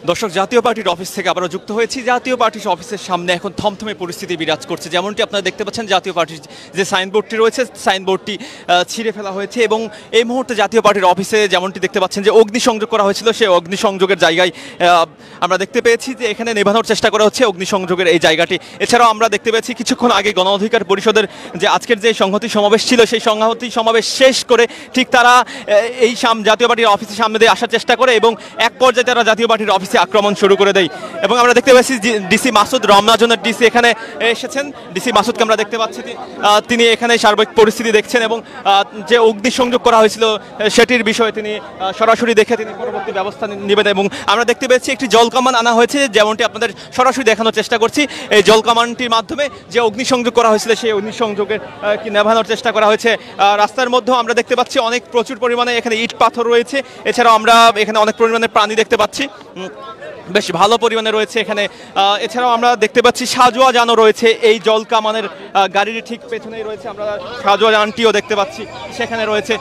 দর্শক, জাতীয় পার্টির অফিস থেকে আবারও যুক্ত হয়েছি। জাতীয় পার্টির অফিসের সামনে এখন থমথমে পরিস্থিতি বিরাজ করছে। যেমনটি আপনারা দেখতে পাচ্ছেন, জাতীয় পার্টির যে সাইনবোর্ডটি রয়েছে, সাইনবোর্ডটি ছিঁড়ে ফেলা হয়েছে এবং এই মুহূর্তে জাতীয় পার্টির অফিসে যেমনটি দেখতে পাচ্ছেন যে অগ্নিসংযোগ করা হয়েছিল, সেই অগ্নিসংযোগের জায়গায় আমরা দেখতে পেয়েছি যে এখানে নেভানোর চেষ্টা করা হচ্ছে অগ্নিসংযোগের এই জায়গাটি। এছাড়াও আমরা দেখতে পেয়েছি কিছুক্ষণ আগে গণ অধিকার পরিষদের যে আজকের যে সংহতি সমাবেশ ছিল, সেই সংহতি সমাবেশ শেষ করে ঠিক তারা এই জাতীয় পার্টির অফিসের সামনে দিয়ে আসার চেষ্টা করে এবং এক পর্যায়ে তারা জাতীয় পার্টির অফিসে আক্রমণ শুরু করে দেয়। এবং আমরা দেখতে পাচ্ছি ডিসি মাসুদ, রমনা জোনের ডিসি এখানে এসেছেন। ডিসি মাসুদকে আমরা দেখতে পাচ্ছি, তিনি এখানে সার্বিক পরিস্থিতি দেখছেন এবং যে অগ্নিসংযোগ করা হয়েছিল সেটির বিষয়ে তিনি সরাসরি দেখে তিনি পরবর্তী ব্যবস্থা নেবেন। এবং আমরা দেখতে পেয়েছি একটি জলকামান আনা হয়েছে, যেমনটি আপনাদের সরাসরি দেখানোর চেষ্টা করছি। এই জলকামানটির মাধ্যমে যে অগ্নিসংযোগ করা হয়েছিল সেই অগ্নিসংযোগের নেভানোর চেষ্টা করা হয়েছে। রাস্তার মধ্যেও আমরা দেখতে পাচ্ছি অনেক প্রচুর পরিমাণে এখানে ইট পাথর রয়েছে। এছাড়াও আমরা এখানে অনেক পরিমাণে প্রাণী দেখতে পাচ্ছি, বেশ ভালো পরিমাণে রয়েছে এখানে। এছাড়াও আমরা দেখতে পাচ্ছি সাজোয়া যানও রয়েছে এই জলকামানের গাড়ির ঠিক পেছনেই রয়েছে। আমরা সাজোয়া যানটিও দেখতে পাচ্ছি সেখানে রয়েছে।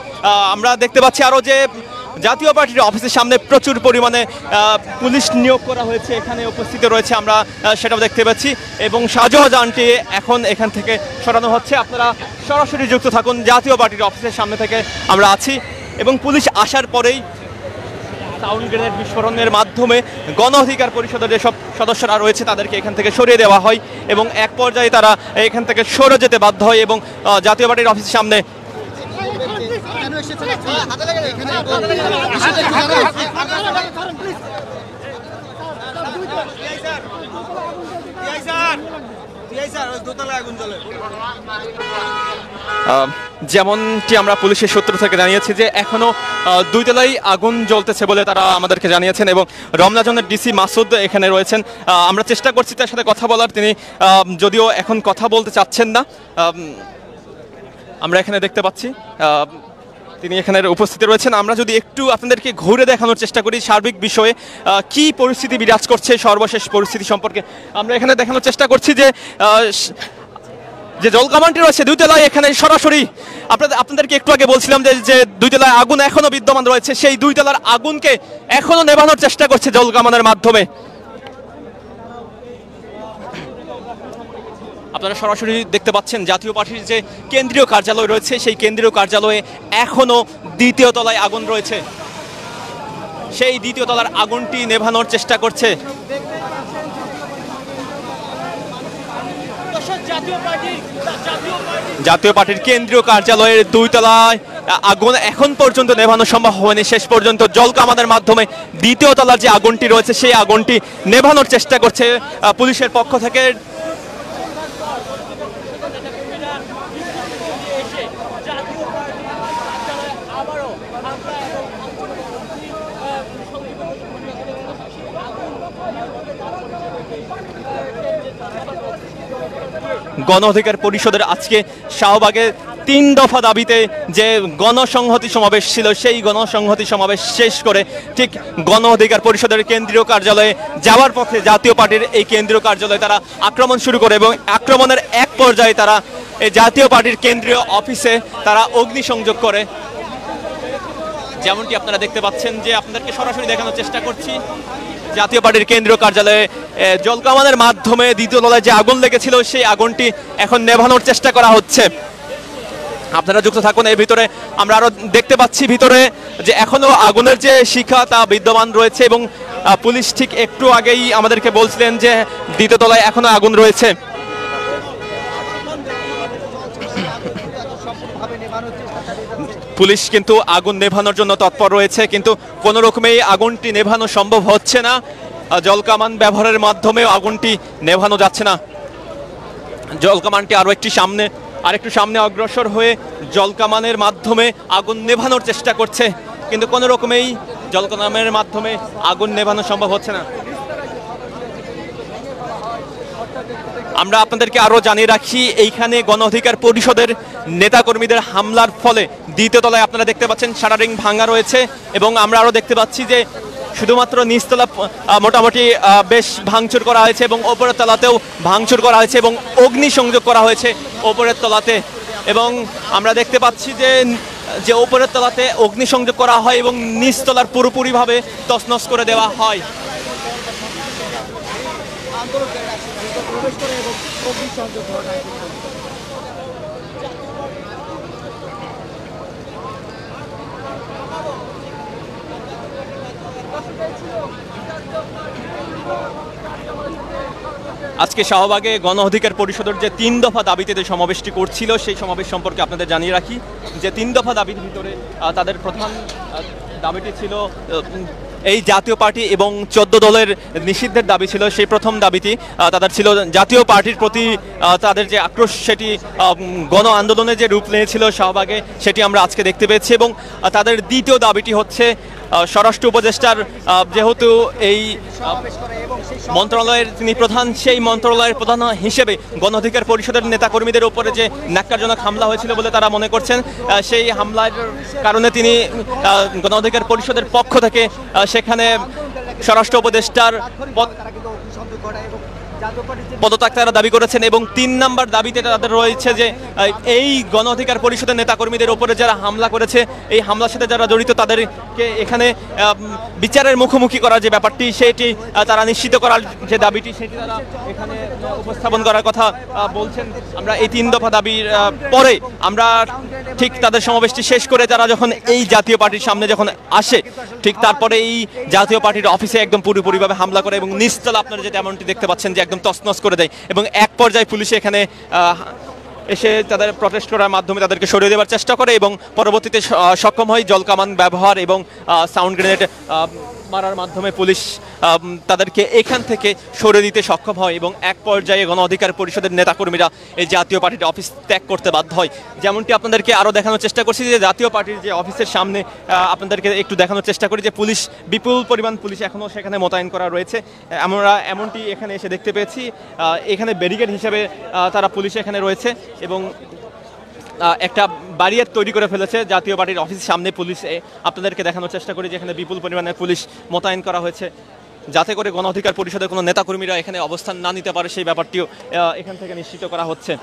আমরা দেখতে পাচ্ছি আরও যে জাতীয় পার্টির অফিসের সামনে প্রচুর পরিমাণে পুলিশ নিয়োগ করা হয়েছে, এখানে উপস্থিত রয়েছে, আমরা সেটাও দেখতে পাচ্ছি। এবং সাজোয়া যানটি এখন এখান থেকে সরানো হচ্ছে। আপনারা সরাসরি যুক্ত থাকুন, জাতীয় পার্টির অফিসের সামনে থেকে আমরা আছি। এবং পুলিশ আসার পরেই সাউন্ড গ্রেনেড বিস্ফোরণের মাধ্যমে গণ অধিকার পরিষদের যেসব সদস্যরা রয়েছে তাদেরকে এখান থেকে সরিয়ে দেওয়া হয় এবং এক পর্যায়ে তারা এখান থেকে সরে যেতে বাধ্য হয় এবং জাতীয় পার্টির অফিসের সামনে যেমনটি আমরা পুলিশের সূত্র থেকে জানিয়েছি যে এখনো 2 তলায় আগুন জ্বলতেছে বলে তারা আমাদেরকে জানিয়েছেন। এবং রমনা জোনের ডিসি মাসুদ এখানে রয়েছেন, আমরা চেষ্টা করছি তার সাথে কথা বলার। তিনি যদিও এখন কথা বলতে চাচ্ছেন না, আমরা এখানে দেখতে পাচ্ছি তিনি এখানে উপস্থিত রয়েছেন। আমরা যদি একটু আপনাদেরকে ঘুরে দেখানোর চেষ্টা করি সার্বিক বিষয়ে কি পরিস্থিতি বিরাজ করছে, সর্বশেষ পরিস্থিতি সম্পর্কে আমরা এখানে দেখানোর চেষ্টা করছি। যে জলকামানটি রয়েছে 2 তলায়, এখানে সরাসরি আপনাদেরকে একটু আগে বলছিলাম যে 2 তলায় আগুন এখনো বিদ্যমান রয়েছে। সেই 2 তলার আগুনকে এখনো নেভানোর চেষ্টা করছে জলকামানের মাধ্যমে। আপনারা সরাসরি দেখতে পাচ্ছেন জাতীয় পার্টির যে কেন্দ্রীয় কার্যালয় রয়েছে, সেই কেন্দ্রীয় কার্যালয়ে এখনো 2য় তলায় আগুন রয়েছে। সেই 2য় তলার আগুনটি নেভানোর চেষ্টা করছে জাতীয় পার্টির কেন্দ্রীয় কার্যালয়ের 2 তলায় আগুন এখন পর্যন্ত নেভানো সম্ভব হয়নি। শেষ পর্যন্ত জলকামানের মাধ্যমে 2য় তলার যে আগুনটি রয়েছে সেই আগুনটি নেভানোর চেষ্টা করছে পুলিশের পক্ষ থেকে। গণ অধিকার পরিষদের আজকে শাহবাগে 3 দফা দাবিতে যে গণসংহতি সমাবেশ ছিল, সেই গণসংহতি সমাবেশ শেষ করে ঠিক গণ অধিকার পরিষদের কেন্দ্রীয় কার্যালয়ে যাওয়ার পথে জাতীয় পার্টির এই কেন্দ্রীয় কার্যালয়ে তারা আক্রমণ শুরু করে এবং আক্রমণের এক পর্যায়ে তারা এই জাতীয় পার্টির কেন্দ্রীয় অফিসে তারা অগ্নিসংযোগ করে। যেমনটি আপনারা দেখতে পাচ্ছেন, যে আপনাদেরকে সরাসরি দেখানোর চেষ্টা করছি, জাতীয় পার্টির কেন্দ্রীয় কার্যালয়ে জলকামানের মাধ্যমে 2য় তলায় যে আগুন লেগেছিল সেই আগুনটি এখন নেভানোর চেষ্টা করা হচ্ছে। আপনারা যুক্ত থাকুন। এর ভিতরে আমরা আরো দেখতে পাচ্ছি ভিতরে যে এখনো আগুনের যে শিখা তা বিদ্যমান রয়েছে এবং পুলিশ ঠিক একটু আগেই আমাদেরকে বলছিলেন যে 2য় তলায় এখনো আগুন রয়েছে। পুলিশ কিন্তু আগুন নেভানোর জন্য তৎপর রয়েছে, কিন্তু কোনো রকমেই আগুনটি নেভানো সম্ভব হচ্ছে না। জলকামান ব্যবহারের মাধ্যমে আগুনটি নেভানো যাচ্ছে না। জলকামানটি আরেকটু সামনে অগ্রসর হয়ে জলকামানের মাধ্যমে আগুন নেভানোর চেষ্টা করছে, কিন্তু কোনো রকমেই জলকামানের মাধ্যমে আগুন নেভানো সম্ভব হচ্ছে না। আমরা আপনাদেরকে আরো জানিয়ে রাখি, এইখানে গণ অধিকার পরিষদের নেতাকর্মীদের হামলার ফলে 2য় তলায় আপনারা দেখতে পাচ্ছেন শাটারিং ভাঙা রয়েছে এবং আমরা আরো দেখতে পাচ্ছি যে শুধুমাত্র নিচতলা মোটামুটি বেশ ভাঙচুর করা হয়েছে এবং ওপরের তলাতেও ভাঙচুর করা হয়েছে এবং অগ্নিসংযোগ করা হয়েছে ওপরের তলাতে। এবং আমরা দেখতে পাচ্ছি যে ওপরের তলাতে অগ্নিসংযোগ করা হয় এবং নিচতলার পুরোপুরিভাবে তছনছ করে দেওয়া হয়। আন্দোলনকারীরা প্রবেশ করে এবং অগ্নিসংযোগ ঘটায়। আজকে শাহবাগে গণ অধিকার পরিষদের যে 3 দফা দাবিতে যে সমাবেশটি করছিল সেই সমাবেশ সম্পর্কে আপনাদের জানিয়ে রাখি যে 3 দফা দাবির ভিতরে তাদের প্রধান দাবিটি ছিল এই জাতীয় পার্টি এবং 14 দলের নিষিদ্ধের দাবি ছিল। সেই প্রথম দাবিটি তাদের ছিল জাতীয় পার্টির প্রতি তাদের যে আক্রোশ সেটি গণ আন্দোলনে যে রূপ নিয়েছিল শাহবাগে সেটি আমরা আজকে দেখতে পেয়েছি। এবং তাদের দ্বিতীয় দাবিটি হচ্ছে স্বরাষ্ট্র উপদেষ্টার যেহেতু এই মন্ত্রণালয়ের তিনি প্রধান, সেই মন্ত্রণালয়ের প্রধান হিসেবে গণ অধিকার পরিষদের নেতাকর্মীদের উপরে যে ন্যাক্কারজনক হামলা হয়েছিল বলে তারা মনে করছেন, সেই হামলার কারণে তিনি গণ অধিকার পরিষদের পক্ষ থেকে সেখানে স্বরাষ্ট্র উপদেষ্টার পদত্যাগ তারা দাবি করেছেন। এবং 3 নম্বর দাবিতে তাদের রয়েছে যে এই গণ অধিকার পরিষদের নেতাকর্মীদের উপরে যারা হামলা করেছে, এই হামলার সাথে যারা জড়িত তাদেরকে এখানে বিচারের মুখোমুখি করার যে ব্যাপারটি সেটি তারা নিশ্চিত করার যে দাবিটি সেটি তারা এখানে উপস্থাপন করার কথা বলছেন। আমরা এই 3 দফা দাবির পরে আমরা ঠিক তাদের সমাবেশটি শেষ করে তারা যখন এই জাতীয় পার্টির সামনে যখন আসে, ঠিক তারপরে এই জাতীয় পার্টির অফিসে একদম পুরোপুরিভাবে হামলা করে এবং নিচতলা আপনারা যেটা এমনটি দেখতে পাচ্ছেন যে একদম তছনছ করে দেয়। এবং এক পর্যায়ে পুলিশ এখানে এসে তাদের প্রটেস্ট করার মাধ্যমে তাদেরকে সরিয়ে দেওয়ার চেষ্টা করে এবং পরবর্তীতে সক্ষম হয় জলকামান ব্যবহার এবং সাউন্ড গ্রেনেড মারার মাধ্যমে পুলিশ তাদেরকে এখান থেকে সরিয়ে দিতে সক্ষম হয়। এবং এক পর্যায়ে গণ অধিকার পরিষদের নেতাকর্মীরা এই জাতীয় পার্টির অফিস ত্যাগ করতে বাধ্য হয়। যেমনটি আপনাদেরকে আরও দেখানোর চেষ্টা করছি যে জাতীয় পার্টির যে অফিসের সামনে আপনাদেরকে একটু দেখানোর চেষ্টা করি যে পুলিশ, বিপুল পরিমাণ পুলিশ এখনও সেখানে মোতায়েন করা রয়েছে। আমরা এমনটি এখানে এসে দেখতে পেয়েছি, এখানে ব্যারিকেড হিসেবে তারা পুলিশ এখানে রয়েছে এবং একটা ব্যারিয়ার তৈরি করে ফেলেছে জাতীয় পার্টির অফিসের সামনে। পুলিশ আপনাদেরকে দেখানোর চেষ্টা করি যেখানে বিপুল পরিমাণে পুলিশ মোতায়েন করা হয়েছে যাতে করে গণ অধিকার পরিষদের কোনো নেতাকর্মীরা এখানে অবস্থান না নিতে পারে, সেই ব্যাপারটিও এখান থেকে নিশ্চিত করা হচ্ছে।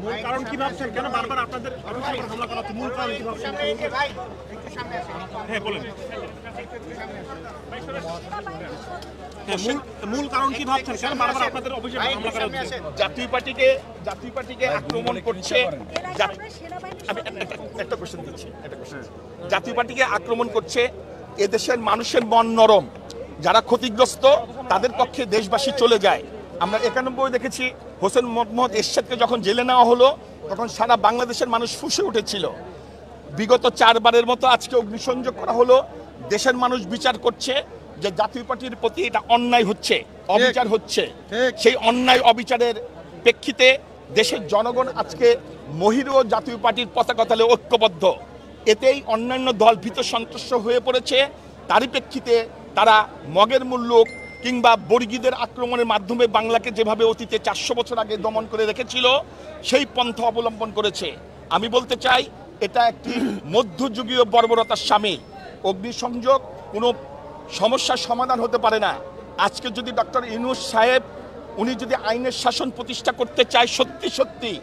মূল কারণ কি ভাবছেন? কেন বারবার আপনাদের হামলা করা হচ্ছে? মূল কারণ কি ভাবছেন? হ্যাঁ বলেন। মূল কারণ কি ভাবছেন? কেন বারবার আপনাদের অফিসে হামলা করা হচ্ছে? জাতীয় পার্টিকে আক্রমণ করছে। আমি একটা কোশ্চেন দিচ্ছি, জাতীয় পার্টিকে আক্রমণ করছে। এদেশের মানুষের মন নরম, যারা ক্ষতিগ্রস্ত তাদের পক্ষে দেশবাসী চলে যায়। আমরা 91 দেখেছি হোসেন মোহাম্মদ এরশাদকে যখন জেলে নেওয়া হলো তখন সারা বাংলাদেশের মানুষ ফুঁসে উঠেছিল। বিগত 4 বারের মতো আজকে অগ্নিসংযোগ করা হলো। দেশের মানুষ বিচার করছে যে জাতীয় পার্টির প্রতি এটা অন্যায় হচ্ছে, অবিচার হচ্ছে। সেই অন্যায় অবিচারের প্রেক্ষিতে দেশের জনগণ আজকে মহিরু ও জাতীয় পার্টির পতাকা তলে ঐক্যবদ্ধ। এতেই অন্যান্য দল ভীত সন্ত্রস্ত হয়ে পড়েছে। তারই প্রেক্ষিতে তারা মগের মুল্লুক কিংবা বর্গীদের আক্রমণের মাধ্যমে বাংলাকে যেভাবে অতীতে 400 বছর আগে দমন করে রেখেছিল সেই পন্থা অবলম্বন করেছে। আমি বলতে চাই এটা একটি মধ্যযুগীয় বর্বরতার সামিল। অগ্নিসংযোগ কোনো সমস্যার সমাধান হতে পারে না। আজকে যদি ডক্টর ইউনূস সাহেব উনি যদি আইনের শাসন প্রতিষ্ঠা করতে চায় সত্যি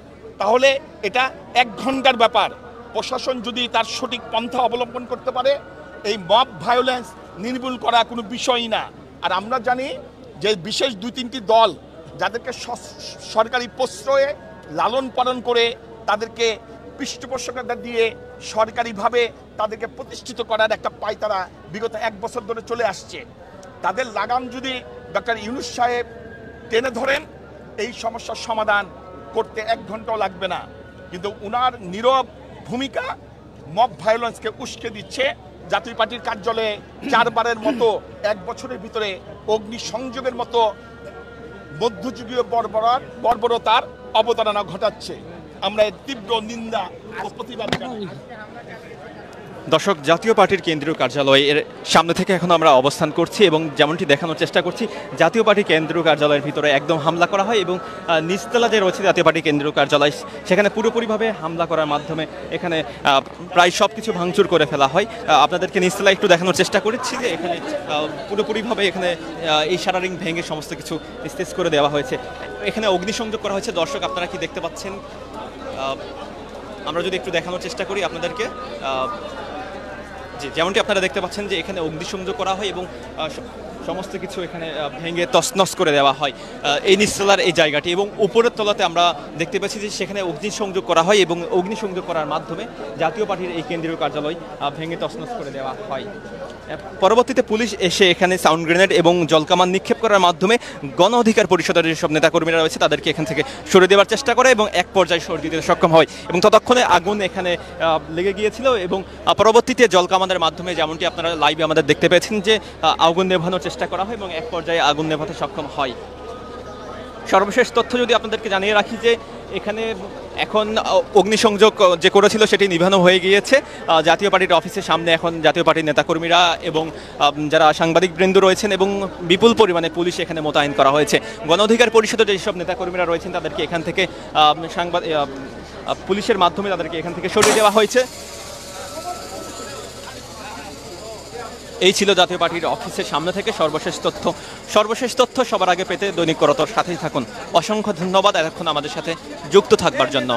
তাহলে এটা 1 ঘন্টার ব্যাপার। প্রশাসন যদি তার সঠিক পন্থা অবলম্বন করতে পারে এই মব ভায়োলেন্স নির্মূল করা কোনো বিষয়ই না। আর আমরা জানি যে বিশেষ 2-3টি দল যাদেরকে সরকারি প্রশ্রয়ে লালন পালন করে তাদেরকে পৃষ্ঠপোষকতা দিয়ে সরকারিভাবে তাদেরকে প্রতিষ্ঠিত করার একটা পায়তারা বিগত 1 বছর ধরে চলে আসছে। তাদের লাগাম যদি ডক্টর ইউনূস সাহেব টেনে ধরেন এই সমস্যার সমাধান করতে 1 ঘন্টাও লাগবে না। কিন্তু উনার নীরব ভূমিকা মব ভায়োলেন্সকে উস্কে দিচ্ছে। জাতীয় পার্টির কার্যালয়ে 4 বারের মতো 1 বছরের ভিতরে অগ্নিসংযোগের মতো মধ্যযুগীয় বর্বরতার অবতারণা ঘটাচ্ছে। আমরা এর তীব্র নিন্দা ও প্রতিবাদ জানাই। দর্শক, জাতীয় পার্টির কেন্দ্রীয় কার্যালয়ের সামনে থেকে এখন আমরা অবস্থান করছি এবং যেমনটি দেখানোর চেষ্টা করছি, জাতীয় পার্টির কেন্দ্রীয় কার্যালয়ের ভিতরে একদম হামলা করা হয় এবং নিচতলা যে রয়েছে জাতীয় পার্টির কেন্দ্রীয় কার্যালয়, সেখানে পুরোপুরিভাবে হামলা করার মাধ্যমে এখানে প্রায় সব কিছু ভাঙচুর করে ফেলা হয়। আপনাদেরকে নিচতলা একটু দেখানোর চেষ্টা করেছি যে এখানে পুরোপুরিভাবে এখানে এই শাটারিং ভেঙে সমস্ত কিছু নিস্তেজ করে দেওয়া হয়েছে। এখানে অগ্নিসংযোগ করা হয়েছে। দর্শক, আপনারা কি দেখতে পাচ্ছেন? আমরা যদি একটু দেখানোর চেষ্টা করি আপনাদেরকে, যেমনটি আপনারা দেখতে পাচ্ছেন যে এখানে অগ্নিসংযোগ করা হয় এবং সমস্ত কিছু এখানে ভেঙে তছনছ করে দেওয়া হয় এই নিচতলার এই জায়গাটি, এবং উপরের তলাতে আমরা দেখতে পাচ্ছি যে সেখানে অগ্নিসংযোগ করা হয় এবং অগ্নিসংযোগ করার মাধ্যমে জাতীয় পার্টির এই কেন্দ্রীয় কার্যালয় ভেঙে তছনছ করে দেওয়া হয়। পরবর্তীতে পুলিশ এসে এখানে সাউন্ড গ্রেনেড এবং জলকামান নিক্ষেপ করার মাধ্যমে গণ অধিকার পরিষদের যেসব নেতাকর্মীরা রয়েছে তাদেরকে এখান থেকে সরে দেওয়ার চেষ্টা করে এবং এক পর্যায়ে সরে দিতে সক্ষম হয় এবং ততক্ষণে আগুন এখানে লেগে গিয়েছিল এবং পরবর্তীতে জলকামানের মাধ্যমে, যেমনটি আপনারা লাইভে আমাদের দেখতে পেয়েছেন, যে আগুন নেভানোর চেষ্টা করা হয় এবং এক পর্যায়ে আগুন নেভাতে সক্ষম হয়। সর্বশেষ তথ্য যদি আপনাদেরকে জানিয়ে রাখি যে এখানে এখন অগ্নিসংযোগ যে করেছিল সেটি নিভানো হয়ে গিয়েছে। জাতীয় পার্টির অফিসের সামনে এখন জাতীয় পার্টির নেতাকর্মীরা এবং যারা সাংবাদিকবৃন্দ রয়েছেন এবং বিপুল পরিমাণে পুলিশ এখানে মোতায়েন করা হয়েছে। গণ অধিকার পরিষদের যেসব নেতাকর্মীরা রয়েছেন তাদেরকে এখান থেকে পুলিশের মাধ্যমে তাদেরকে এখান থেকে সরিয়ে দেওয়া হয়েছে। এই ছিল জাতীয় পার্টির অফিসের সামনে থেকে সর্বশেষ তথ্য সবার আগে পেতে দৈনিক করতর সাথেই থাকুন। অসংখ্য ধন্যবাদ এতক্ষণ আমাদের সাথে যুক্ত থাকবার জন্য।